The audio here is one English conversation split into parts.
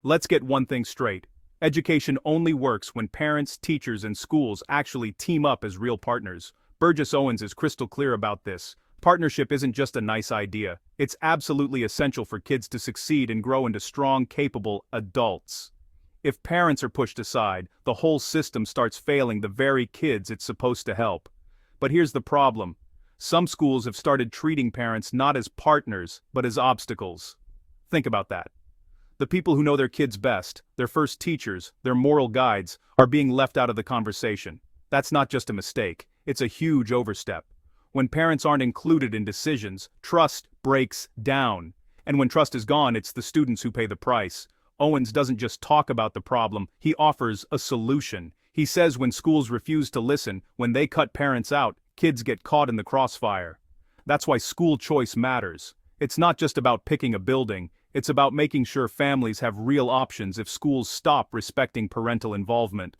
Let's get one thing straight. Education only works when parents, teachers, and schools actually team up as real partners. Burgess Owens is crystal clear about this. Partnership isn't just a nice idea, it's absolutely essential for kids to succeed and grow into strong, capable adults. If parents are pushed aside, the whole system starts failing the very kids it's supposed to help. But here's the problem. Some schools have started treating parents not as partners, but as obstacles. Think about that. The people who know their kids best, their first teachers, their moral guides, are being left out of the conversation. That's not just a mistake, it's a huge overstep. When parents aren't included in decisions, trust breaks down. And when trust is gone, it's the students who pay the price. Owens doesn't just talk about the problem, he offers a solution. He says when schools refuse to listen, when they cut parents out, kids get caught in the crossfire. That's why school choice matters. It's not just about picking a building, it's about making sure families have real options if schools stop respecting parental involvement.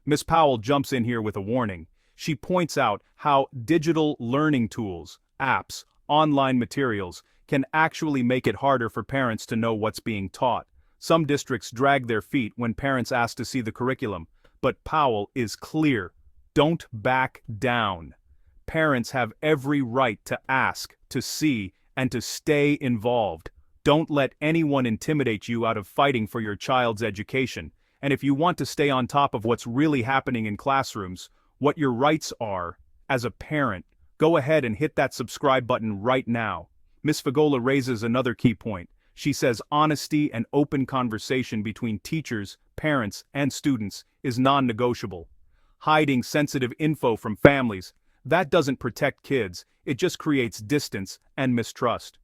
Miss Powell jumps in here with a warning. She points out how digital learning tools, apps, online materials, can actually make it harder for parents to know what's being taught. Some districts drag their feet when parents ask to see the curriculum, but Powell is clear. Don't back down. Parents have every right to ask, to see, and to stay involved. Don't let anyone intimidate you out of fighting for your child's education. And if you want to stay on top of what's really happening in classrooms, what your rights are, as a parent, go ahead and hit that subscribe button right now. Ms. Fagola raises another key point. She says honesty and open conversation between teachers, parents, and students is non-negotiable. Hiding sensitive info from families, that doesn't protect kids, it just creates distance and mistrust.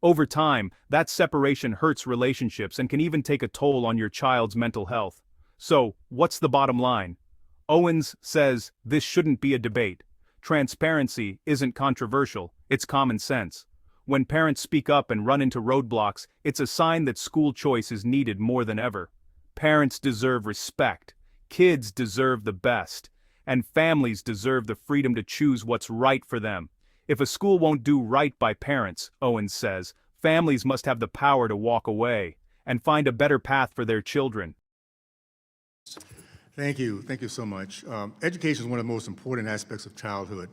Over time, that separation hurts relationships and can even take a toll on your child's mental health. So, what's the bottom line? Owens says this shouldn't be a debate. Transparency isn't controversial, it's common sense. When parents speak up and run into roadblocks, it's a sign that school choice is needed more than ever. Parents deserve respect, kids deserve the best, and families deserve the freedom to choose what's right for them. If a school won't do right by parents, Owens says, families must have the power to walk away and find a better path for their children. Thank you so much. Education is one of the most important aspects of childhood.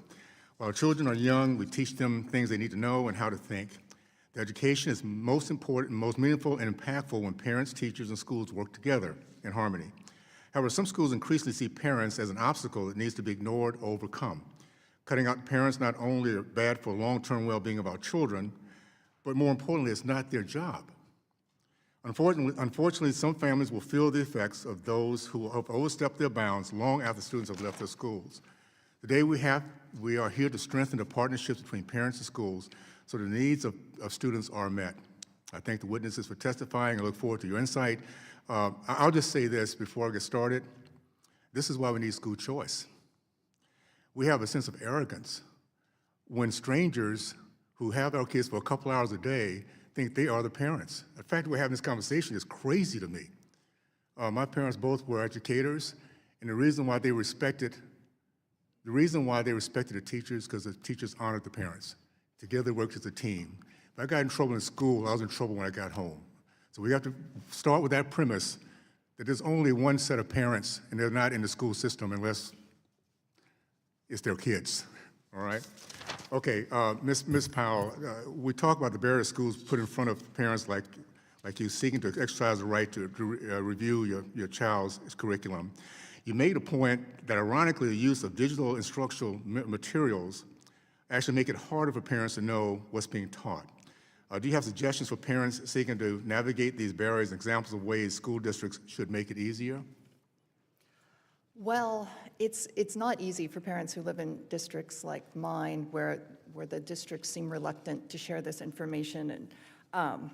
While children are young, we teach them things they need to know and how to think. The education is most important, most meaningful, and impactful when parents, teachers, and schools work together in harmony. However, some schools increasingly see parents as an obstacle that needs to be ignored or overcome. Cutting out parents not only are bad for long-term well-being of our children, but more importantly, it's not their job. Unfortunately, some families will feel the effects of those who have overstepped their bounds long after students have left their schools. Today we are here to strengthen the partnerships between parents and schools so the needs of students are met. I thank the witnesses for testifying. I look forward to your insight. I'll just say this before I get started. This is why we need school choice. We have a sense of arrogance when strangers who have our kids for a couple hours a day think they are the parents. The fact that we're having this conversation is crazy to me. My parents both were educators, and the reason why they respected the teachers because the teachers honored the parents. Together they worked as a team. If I got in trouble in school, I was in trouble when I got home. So we have to start with that premise that there's only one set of parents, and they're not in the school system unless it's their kids, all right? Okay, Ms. Powell, we talk about the barriers schools put in front of parents like you seeking to exercise the right to review your child's curriculum. You made a point that ironically the use of digital instructional materials actually make it harder for parents to know what's being taught. Do you have suggestions for parents seeking to navigate these barriers and examples of ways school districts should make it easier? Well, it's not easy for parents who live in districts like mine where the districts seem reluctant to share this information. And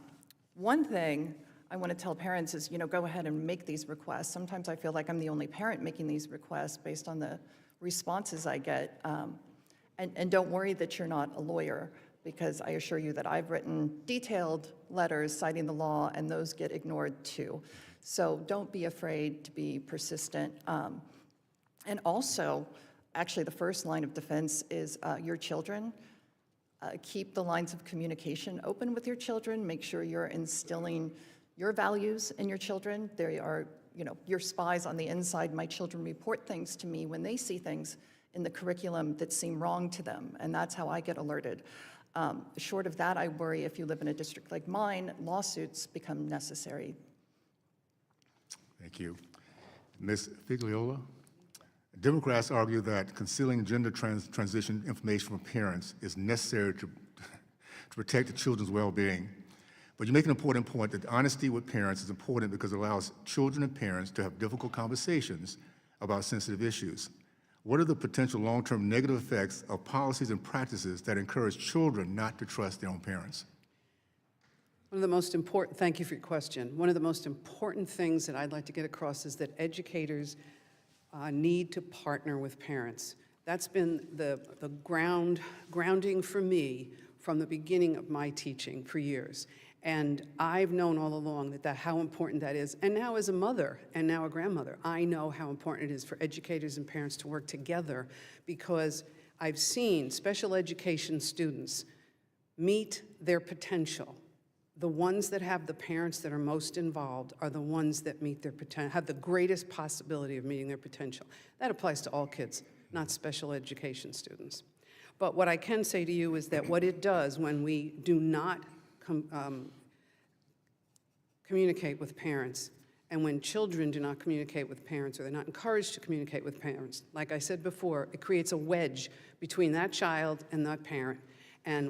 one thing I want to tell parents is, go ahead and make these requests. Sometimes I feel like I'm the only parent making these requests based on the responses I get. And don't worry that you're not a lawyer, because I assure you that I've written detailed letters citing the law, and those get ignored too. So don't be afraid to be persistent. And also, actually, the first line of defense is your children. Keep the lines of communication open with your children. Make sure you're instilling your values in your children. They are, your spies on the inside. My children report things to me when they see things in the curriculum that seem wrong to them, and that's how I get alerted. Short of that, I worry if you live in a district like mine, lawsuits become necessary. Thank you. Ms. Figliola? Democrats argue that concealing gender transition information from parents is necessary to protect the children's well-being. But you make an important point that honesty with parents is important because it allows children and parents to have difficult conversations about sensitive issues. What are the potential long-term negative effects of policies and practices that encourage children not to trust their own parents? One of the most important, thank you for your question. One of the most important things that I'd like to get across is that educators need to partner with parents. That's been the grounding for me from the beginning of my teaching for years. And I've known all along how important that is. And now as a mother and now a grandmother, I know how important it is for educators and parents to work together, because I've seen special education students meet their potential. The ones that have the parents that are most involved are the ones that meet their potential, have the greatest possibility of meeting their potential. That applies to all kids, not special education students. But what I can say to you is that what it does when we do not communicate with parents, and when children do not communicate with parents, or they're not encouraged to communicate with parents, like I said before, it creates a wedge between that child and that parent,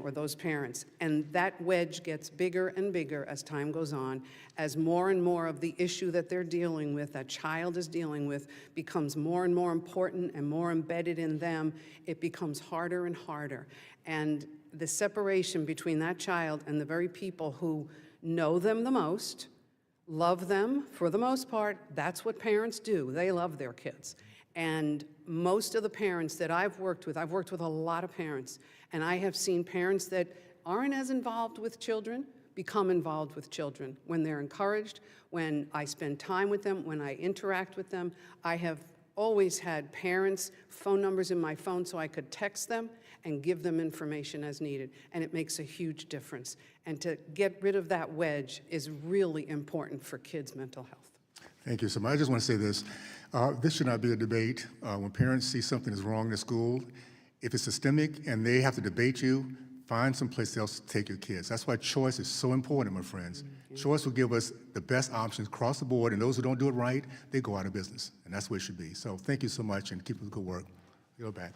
or those parents. And that wedge gets bigger and bigger as time goes on, as more and more of the issue that they're dealing with, that child is dealing with, becomes more and more important and more embedded in them. It becomes harder and harder. And the separation between that child and the very people who know them the most, love them for the most part, that's what parents do. They love their kids. And most of the parents that I've worked with a lot of parents, and I have seen parents that aren't as involved with children become involved with children when they're encouraged, when I spend time with them, when I interact with them. I have always had parents' phone numbers in my phone so I could text them and give them information as needed, and it makes a huge difference. And to get rid of that wedge is really important for kids' mental health. Thank you so much. I just want to say this. This should not be a debate. When parents see something is wrong in school, if it's systemic and they have to debate you, find someplace else to take your kids. That's why choice is so important, my friends. Mm-hmm. Choice will give us the best options across the board, and those who don't do it right, they go out of business. And that's where it should be. So thank you so much, and keep up the good work. Go back.